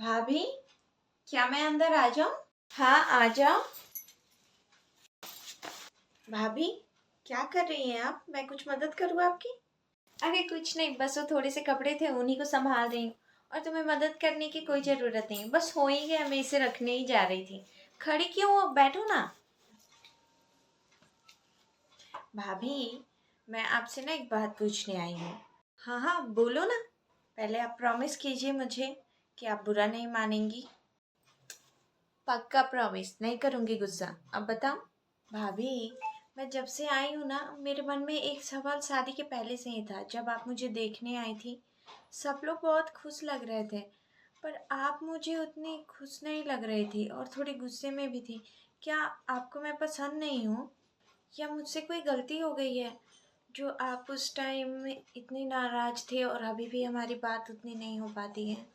भाभी, क्या मैं अंदर आ जाऊं? हाँ, आ जाओ। भाभी, क्या कर रही हैं आप? मैं कुछ मदद करूँ आपकी? अरे कुछ नहीं, बस वो थोड़े से कपड़े थे, उन्हीं को संभाल रही हूँ। और तुम्हें मदद करने की कोई ज़रूरत नहीं, बस हो ही गया, मैं इसे रखने ही जा रही थी। खड़ी क्यों हो? बैठो ना। भाभी, मैं आपसे ना एक बात पूछने आई हूँ। हाँ हाँ, बोलो ना। पहले आप प्रॉमिस कीजिए मुझे कि आप बुरा नहीं मानेंगी। पक्का प्रॉमिस, नहीं करूँगी गुस्सा। अब बताओ। भाभी, मैं जब से आई हूँ ना, मेरे मन में एक सवाल शादी के पहले से ही था। जब आप मुझे देखने आई थी, सब लोग बहुत खुश लग रहे थे, पर आप मुझे उतनी खुश नहीं लग रही थी और थोड़ी गुस्से में भी थी। क्या आपको मैं पसंद नहीं हूँ, या मुझसे कोई गलती हो गई है जो आप उस टाइम में इतनी नाराज़ थे और अभी भी हमारी बात उतनी नहीं हो पाती है?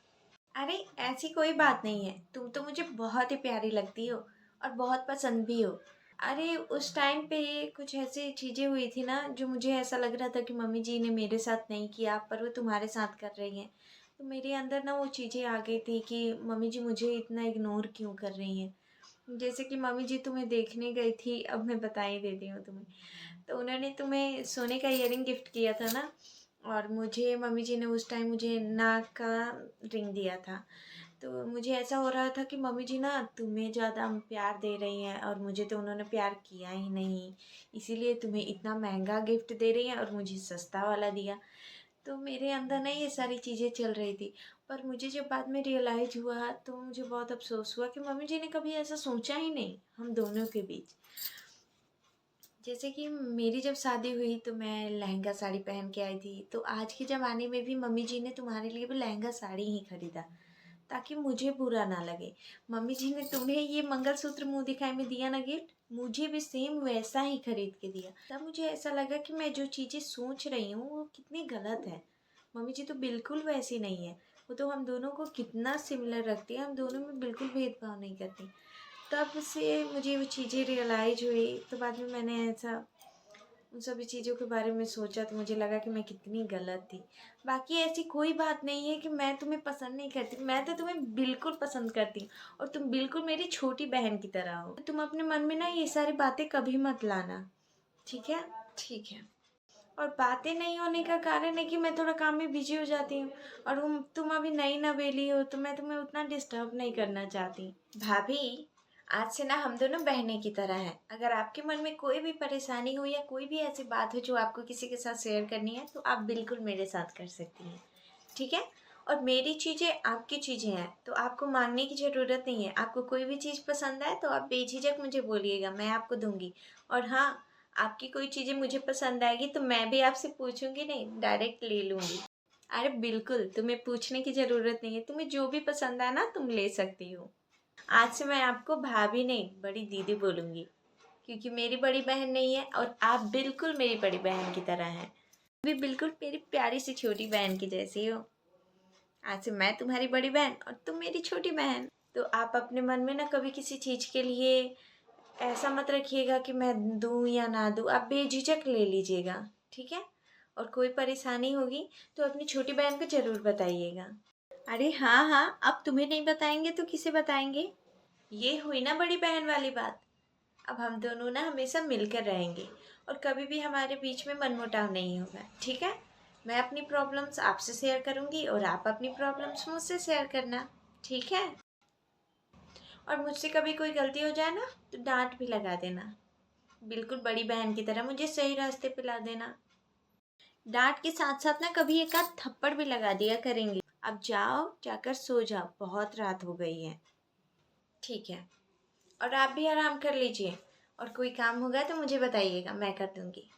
अरे ऐसी कोई बात नहीं है, तुम तो मुझे बहुत ही प्यारी लगती हो और बहुत पसंद भी हो। अरे उस टाइम पे कुछ ऐसी चीज़ें हुई थी ना, जो मुझे ऐसा लग रहा था कि मम्मी जी ने मेरे साथ नहीं किया, पर वो तुम्हारे साथ कर रही हैं। तो मेरे अंदर ना वो चीज़ें आ गई थी कि मम्मी जी मुझे इतना इग्नोर क्यों कर रही हैं। जैसे कि मम्मी जी तुम्हें देखने गई थी, अब मैं बता ही देती हूँ तुम्हें। तो उन्होंने तुम्हें सोने का इयररिंग गिफ्ट किया था ना, और मुझे मम्मी जी ने उस टाइम मुझे नाक का रिंग दिया था। तो मुझे ऐसा हो रहा था कि मम्मी जी ना तुम्हें ज़्यादा प्यार दे रही हैं और मुझे तो उन्होंने प्यार किया ही नहीं, इसीलिए तुम्हें इतना महंगा गिफ्ट दे रही हैं और मुझे सस्ता वाला दिया। तो मेरे अंदर ना ये सारी चीज़ें चल रही थी। पर मुझे जब बाद में रियलाइज़ हुआ तो मुझे बहुत अफसोस हुआ कि मम्मी जी ने कभी ऐसा सोचा ही नहीं हम दोनों के बीच। जैसे कि मेरी जब शादी हुई तो मैं लहंगा साड़ी पहन के आई थी, तो आज के ज़माने में भी मम्मी जी ने तुम्हारे लिए भी लहंगा साड़ी ही खरीदा ताकि मुझे बुरा ना लगे। मम्मी जी ने तुम्हें ये मंगलसूत्र मुँह दिखाई में दिया ना गिफ्ट, मुझे भी सेम वैसा ही खरीद के दिया। तब मुझे ऐसा लगा कि मैं जो चीज़ें सोच रही हूँ वो कितनी गलत है। मम्मी जी तो बिल्कुल वैसी नहीं है, वो तो हम दोनों को कितना सिमिलर रखती है, हम दोनों में बिल्कुल भेदभाव नहीं करती। तब से मुझे वो चीज़ें रियलाइज़ हुई, तो बाद में मैंने ऐसा उन सभी चीज़ों के बारे में सोचा तो मुझे लगा कि मैं कितनी गलत थी। बाकी ऐसी कोई बात नहीं है कि मैं तुम्हें पसंद नहीं करती, मैं तो तुम्हें बिल्कुल पसंद करती हूँ और तुम बिल्कुल मेरी छोटी बहन की तरह हो। तुम अपने मन में ना ये सारी बातें कभी मत लाना, ठीक है? ठीक है। और बातें नहीं होने का कारण है कि मैं थोड़ा काम में बिजी हो जाती हूँ, और तुम अभी नई नवेली हो तो मैं तुम्हें उतना डिस्टर्ब नहीं करना चाहती। भाभी, आज से ना हम दोनों बहनें की तरह हैं। अगर आपके मन में कोई भी परेशानी हो या कोई भी ऐसी बात हो जो आपको किसी के साथ शेयर करनी है, तो आप बिल्कुल मेरे साथ कर सकती हैं, ठीक है? और मेरी चीज़ें आपकी चीज़ें हैं, तो आपको मांगने की ज़रूरत नहीं है। आपको कोई भी चीज़ पसंद आए तो आप बेझिझक मुझे बोलिएगा, मैं आपको दूंगी। और हाँ, आपकी कोई चीज़ें मुझे पसंद आएगी तो मैं भी आपसे पूछूंगी नहीं, डायरेक्ट ले लूँगी। अरे बिल्कुल, तुम्हें पूछने की ज़रूरत नहीं है, तुम्हें जो भी पसंद आए ना तुम ले सकती हो। आज से मैं आपको भाभी नहीं, बड़ी दीदी बोलूँगी, क्योंकि मेरी बड़ी बहन नहीं है और आप बिल्कुल मेरी बड़ी बहन की तरह हैं। भी बिल्कुल मेरी प्यारी सी छोटी बहन की जैसी हो। आज से मैं तुम्हारी बड़ी बहन और तुम मेरी छोटी बहन। तो आप अपने मन में ना कभी किसी चीज़ के लिए ऐसा मत रखिएगा कि मैं दूँ या ना दूँ, आप बेझिझक ले लीजिएगा, ठीक है? और कोई परेशानी होगी तो अपनी छोटी बहन को ज़रूर बताइएगा। अरे हाँ हाँ, अब तुम्हें नहीं बताएंगे तो किसे बताएंगे? ये हुई ना बड़ी बहन वाली बात। अब हम दोनों ना हमेशा मिलकर रहेंगे और कभी भी हमारे बीच में मनमुटाव नहीं होगा, ठीक है? मैं अपनी प्रॉब्लम्स आपसे शेयर करूँगी और आप अपनी प्रॉब्लम्स मुझसे शेयर करना, ठीक है? और मुझसे कभी कोई गलती हो जाए ना तो डांट भी लगा देना, बिल्कुल बड़ी बहन की तरह मुझे सही रास्ते पे ला देना। डांट के साथ साथ ना कभी एक आध थप्पड़ भी लगा दिया करेंगे। अब जाओ, जाकर सो जाओ, बहुत रात हो गई है, ठीक है? और आप भी आराम कर लीजिए, और कोई काम होगा तो मुझे बताइएगा, मैं कर दूँगी।